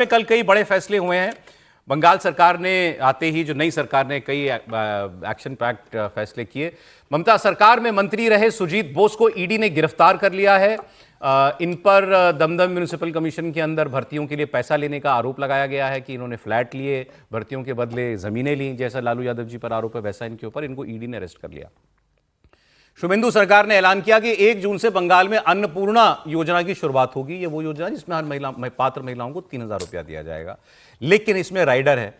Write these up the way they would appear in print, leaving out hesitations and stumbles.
में कल कई बड़े फैसले हुए हैं। बंगाल सरकार ने आते ही जो नई सरकार ने कई एक्शन पैक्ड फैसले किए। ममता सरकार में मंत्री रहे सुजीत बोस को ईडी ने गिरफ्तार कर लिया है। इन पर दमदम म्युनिसिपल कमीशन के अंदर भर्तियों के लिए पैसा लेने का आरोप लगाया गया है कि इन्होंने फ्लैट लिए, भर्तियों के बदले जमीनें ली, जैसा लालू यादव जी पर आरोप है वैसा इनके ऊपर इनको ईडी ने अरेस्ट कर लिया। शुभेंदु सरकार ने ऐलान किया कि 1 जून से बंगाल में अन्नपूर्णा योजना की शुरुआत होगी। ये वो योजना जिसमें हर पात्र महिलाओं को 3,000 रुपया दिया जाएगा। लेकिन इसमें राइडर है।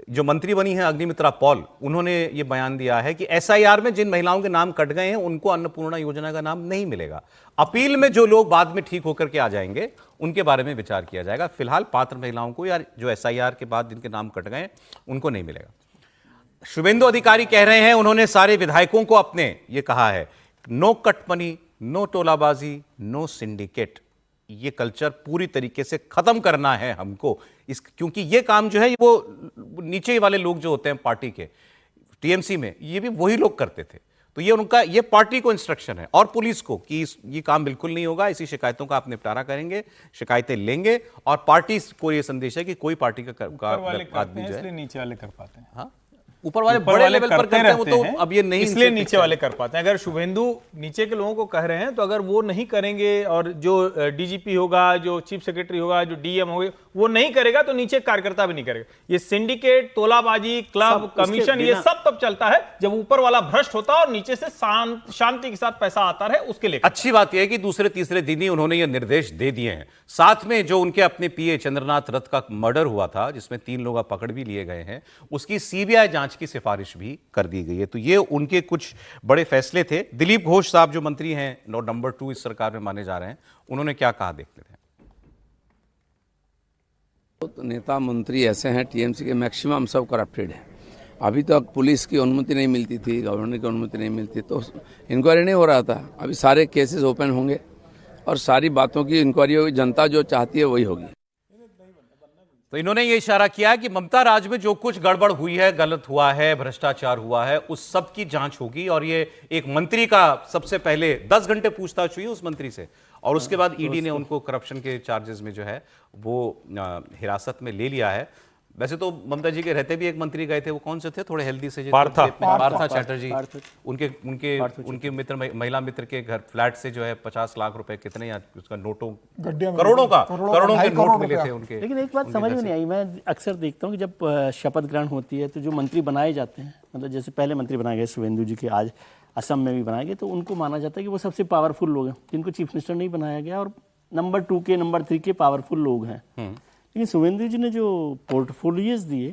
जो मंत्री बनी है अग्निमित्रा पॉल, उन्होंने ये बयान दिया है कि एसआईआर में जिन महिलाओं के नाम कट गए हैं उनको अन्नपूर्णा योजना का नाम नहीं मिलेगा। अपील में जो लोग बाद में ठीक होकर के आ जाएंगे उनके बारे में विचार किया जाएगा। फिलहाल पात्र महिलाओं को या जो एसआईआर के बाद जिनके नाम कट गए उनको नहीं मिलेगा। शुभेंदु अधिकारी कह रहे हैं, उन्होंने सारे विधायकों को अपने ये कहा है, नो कट मनी, नो टोलाबाजी, नो सिंडिकेट। ये कल्चर पूरी तरीके से खत्म करना है हमको, क्योंकि ये काम जो है वो नीचे वाले लोग जो होते हैं पार्टी के, टीएमसी में ये भी वही लोग करते थे। तो ये उनका, ये पार्टी को इंस्ट्रक्शन है और पुलिस को कि ये काम बिल्कुल नहीं होगा। इसी शिकायतों का आप निपटारा करेंगे, शिकायतें लेंगे। और पार्टी को ये संदेश है कि कोई पार्टी का आदमी जो है, नीचे वाले कर पाते हैं। हाँ, ऊपर वाले बड़े लेवल पर करते हैं वो तो अब ये नहीं, इसलिए नीचे वाले कर पाते हैं। अगर शुभेंदु नीचे के लोगों को कह रहे हैं तो अगर वो नहीं करेंगे और जो डीजीपी होगा, जो चीफ सेक्रेटरी होगा, जो डीएम होगा, वो नहीं करेगा तो नीचे कार्यकर्ता भी नहीं करेगा। ये सिंडिकेट, तोलाबाजी, क्लब, कमीशन, ये सब तब चलता है जब ऊपर वाला भ्रष्ट होता है और नीचे से शांति के साथ पैसा आता है। उसके लिए अच्छी बात यह है कि दूसरे तीसरे दिन ही उन्होंने ये निर्देश दे दिए हैं। साथ में जो उनके अपने पीए चंद्रनाथ रथ का मर्डर हुआ था, जिसमें 3 लोग पकड़ भी लिए गए हैं, उसकी सीबीआई जांच की सिफारिश भी कर दी गई है। तो ये उनके कुछ बड़े फैसले थे। दिलीप घोष साहब जो मंत्री हैं, नंबर 2 इस सरकार में माने जा रहे हैं, उन्होंने क्या कहा देखते थे। तो नेता मंत्री ऐसे हैं टीएमसी के, मैक्सिमम सब करप्टेड है। अभी तक पुलिस की अनुमति नहीं मिलती थी, गवर्नर की अनुमति नहीं मिलती, तो इंक्वायरी नहीं हो रहा था। अभी सारे केसेस ओपन होंगे और सारी बातों की इंक्वायरी होगी। जनता जो चाहती है वही होगी। तो इन्होंने ये इशारा किया कि ममता राज में जो कुछ गड़बड़ हुई है, गलत हुआ है, भ्रष्टाचार हुआ है, उस सब की जांच होगी। और ये एक मंत्री का सबसे पहले 10 घंटे पूछताछ हुई उस मंत्री से, और उसके बाद ईडी ने उनको करप्शन के चार्जेस में जो है वो हिरासत में ले लिया है। वैसे तो ममता जी के रहते भी एक मंत्री गए थे, वो कौन से थे, थोड़े हेल्दी से, पार्था चैटर्जी, उनके मित्र, महिला मित्र के घर फ्लैट से जो है 50 लाख रुपए कितने या उसका नोटों, करोड़ों के नोट मिले थे उनके। लेकिन एक बात समझ में नहीं आई, मैं अक्सर देखता हूँ कि जब शपथ ग्रहण होती है तो जो मंत्री बनाए जाते हैं, मतलब जैसे पहले मंत्री बनाए गए शुभेंदु जी के, आज असम में भी बनाए गए, तो उनको माना जाता है कि वो सबसे पावरफुल लोग हैं, जिनको चीफ मिनिस्टर नहीं बनाया गया, और नंबर 2 के, नंबर 3 के पावरफुल लोग हैं। लेकिन शुभेंदु जी ने जो पोर्टफोलियोज दिए,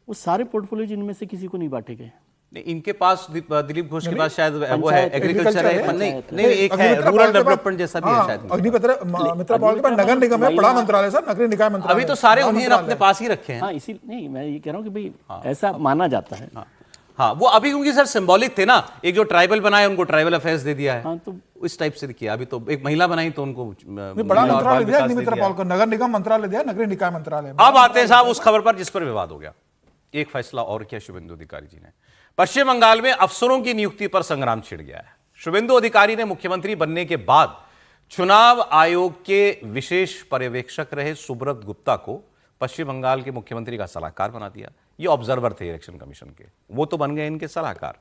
वो सारे पोर्टफोलियोज इनमें से किसी को नहीं बांटे गए। इनके पास, दिलीप घोष के पास शायद वो है एग्रीकल्चर है, नहीं एक है रूरल डेवलपमेंट जैसा भी है शायद। अग्निमित्रा पॉल के पास नगर निगम है, बड़ा मंत्रालय सर, नगरीय निकाय मंत्रालय। अभी तो सारे उन्हें अपने पास ही रखे हैं। हाँ, इसी नहीं मैं ये कह रहा हूँ कि भाई ऐसा माना जाता है। हाँ, वो अभी क्योंकि सर सिंबॉलिक थे ना, एक जो ट्राइबल बनाए उनको ट्राइबल अफेयर्स दे दिया है। हाँ, तो इस टाइप से किया। अभी तो एक महिला बनाई तो उनको बड़ा मंत्रालय दिया, अग्निमित्रा पॉल को नगर निगम मंत्रालय दिया, नगरीय निकाय मंत्रालय। अब आते हैं साहब उस खबर पर जिस पर विवाद हो गया। एक फैसला और किया शुभेंदु अधिकारी जी ने। पश्चिम बंगाल में अफसरों की नियुक्ति पर संग्राम छिड़ गया है। शुभेंदु अधिकारी ने मुख्यमंत्री बनने के बाद चुनाव आयोग के विशेष पर्यवेक्षक रहे सुब्रत गुप्ता को पश्चिम बंगाल के मुख्यमंत्री का सलाहकार बना दिया। ये ऑब्जर्वर थे इलेक्शन कमीशन के, वो तो बन गए इनके सलाहकार।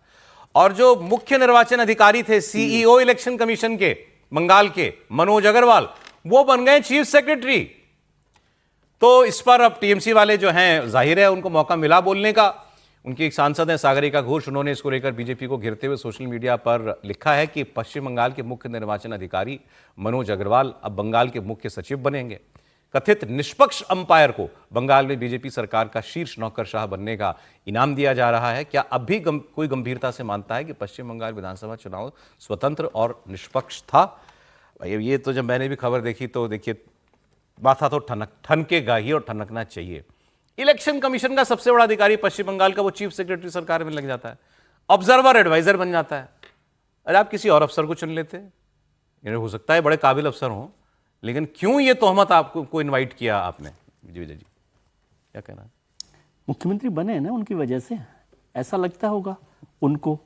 और जो मुख्य निर्वाचन अधिकारी थे, सीईओ इलेक्शन कमीशन के बंगाल के, मनोज अग्रवाल, वो बन गए चीफ सेक्रेटरी। तो इस पर अब टीएमसी वाले जो हैं, जाहिर है उनको मौका मिला बोलने का। उनकी एक सांसद हैं सागरिका घोष, उन्होंने इसको लेकर बीजेपी को घेरते हुए सोशल मीडिया पर लिखा है कि पश्चिम बंगाल के मुख्य निर्वाचन अधिकारी मनोज अग्रवाल अब बंगाल के मुख्य सचिव बनेंगे। कथित निष्पक्ष अंपायर को बंगाल में बीजेपी सरकार का शीर्ष नौकरशाह बनने का इनाम दिया जा रहा है। क्या अब भी कोई गंभीरता से मानता है कि पश्चिम बंगाल विधानसभा चुनाव स्वतंत्र और निष्पक्ष था? ये तो जब मैंने भी खबर देखी तो देखिए, माथा तो ठनकेगा ही और ठनकना चाहिए। इलेक्शन कमीशन का सबसे बड़ा अधिकारी पश्चिम बंगाल का, वो चीफ सेक्रेटरी सरकार में लग जाता है, ऑब्जर्वर एडवाइजर बन जाता है। अरे आप किसी और अफसर को चुन लेते, हो सकता है बड़े काबिल अफसर हों, लेकिन क्यों ये तोहमत आपको इनवाइट किया आपने? विजय जी क्या कहना है? मुख्यमंत्री बने ना उनकी वजह से, ऐसा लगता होगा उनको,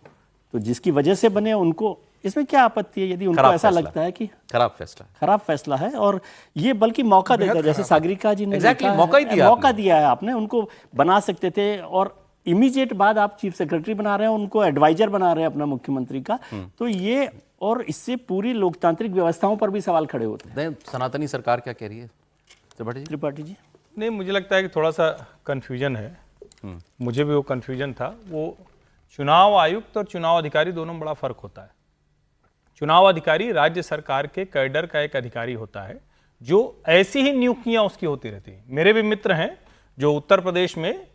तो जिसकी वजह से बने उनको इसमें क्या आपत्ति है यदि उनको खराब ऐसा फैसला। लगता है कि खराब फैसला। खराब फैसला है, और ये बल्कि मौका देता है, जैसे सागरिका जी ने Exactly, लिखा मौका ही है, दिया मौका आपने। दिया है आपने, उनको बना सकते थे, और इमीडिएट बाद आप चीफ सेक्रेटरी बना रहे हैं, उनको एडवाइजर बना रहे हैं अपना मुख्यमंत्री का, तो ये, और इससे पूरी लोकतांत्रिक व्यवस्थाओं पर भी सवाल खड़े होते हैं। नहीं, सनातनी सरकार क्या कह रही है त्रिपाठी जी? त्रिपाठी जी, नहीं, मुझे लगता है कि थोड़ा सा कंफ्यूजन है। मुझे भी वो कंफ्यूजन था। वो चुनाव आयुक्त और चुनाव अधिकारी दोनों में बड़ा फर्क होता है। चुनाव अधिकारी राज्य सरकार के कैडर का एक अधिकारी होता है, जो ऐसी ही नियुक्तियां उसकी होती रहती हैं। मेरे भी मित्र हैं जो उत्तर प्रदेश में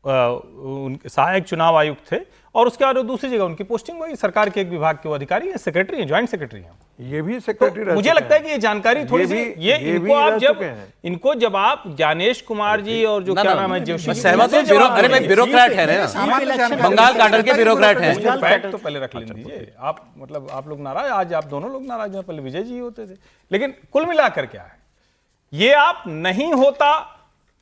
उनके सहायक चुनाव आयुक्त थे, और उसके बाद वो दूसरी जगह उनकी पोस्टिंग हुई, सरकार के एक विभाग के वो अधिकारी हैं, सेक्रेटरी हैं, ज्वाइंट सेक्रेटरी हैं। ये भी सेक्रेटरी तो मुझे लगता है कि ये जानकारी थोड़ी सी, ये इनको जब आप ज्ञानेश कुमार जी और जो क्या नाम है जोशी, सहमत हूं, अरे भाई ब्यूरोक्रेट है ना, बंगाल काडर के ब्यूरोक्रेट हैं। मुझे फैक्ट तो पहले रख लेने दीजिए। आप मतलब आप लोग नाराज, आज आप दोनों लोग नाराज हैं, पहले विजय जी होते थे। लेकिन कुल मिलाकर क्या है, ये आप नहीं होता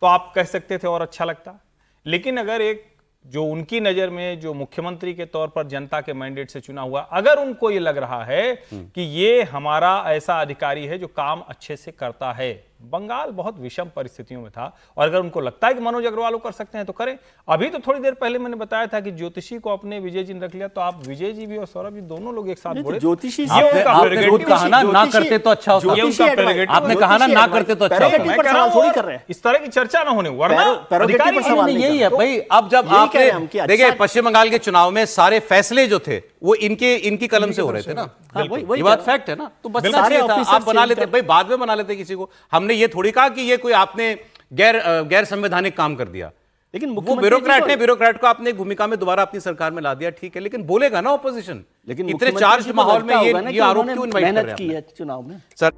तो आप कह सकते थे और अच्छा लगता, लेकिन अगर एक जो उनकी नजर में जो मुख्यमंत्री के तौर पर जनता के मैंडेट से चुना हुआ, अगर उनको ये लग रहा है कि ये हमारा ऐसा अधिकारी है जो काम अच्छे से करता है, बंगाल बहुत विषम परिस्थितियों में था, और अगर उनको लगता है कि मनोज अग्रवाल को कर सकते हैं तो करें। अभी तो थोड़ी देर पहले मैंने बताया था कि ज्योतिषी को अपने विजय जी ने रख लिया, तो आप विजय जी भी और सौरभ जी दोनों लोग एक साथ बोले। ज्योतिषी ये आपने उनका आपने prerogative खुद कहा ना, ना करते तो अच्छा होता। ये उनका prerogative आपने है। कहा ना, ना करते तो अच्छा होता। मैं कह रहा हूं, थोड़ी कर रहे हैं। इस तरह की चर्चा ना होने, वरना prerogative अधिकारी पर सवाल नहीं, नहीं यही कर है भाई। अब जब यही कह रहे हैं हम आपने कि देखिए अच्छा- पश्चिम बंगाल के चुनाव में सारे फैसले जो थे वो इनकी कलम से हो रहे थे ना, हाँ, वही ये बात फैक्ट है ना। तो बचना सारे चाहिए था, ऑफिसर आप बना चेंज लेते कर- भाई, बाद में बना लेते किसी को। हमने ये थोड़ी कहा कि ये कोई आपने गैर संवैधानिक काम कर दिया। लेकिन वो मुख्यमंत्री ब्यूरोक्रेट जी ने को- ब्यूरोक्रेट को अपने भूमिका में दोबारा अपनी सरकार में ला दिया, ठीक है, लेकिन बोलेगा ना ऑपोजिशन। लेकिन इतने मुख्यमंत्री चार्ज जी को माहौल लगता में होगा ना ये कि आरोप उन्होंने क्यों इन्वाइट कर मेहनत रहे की हैं है चुनाव में। सर?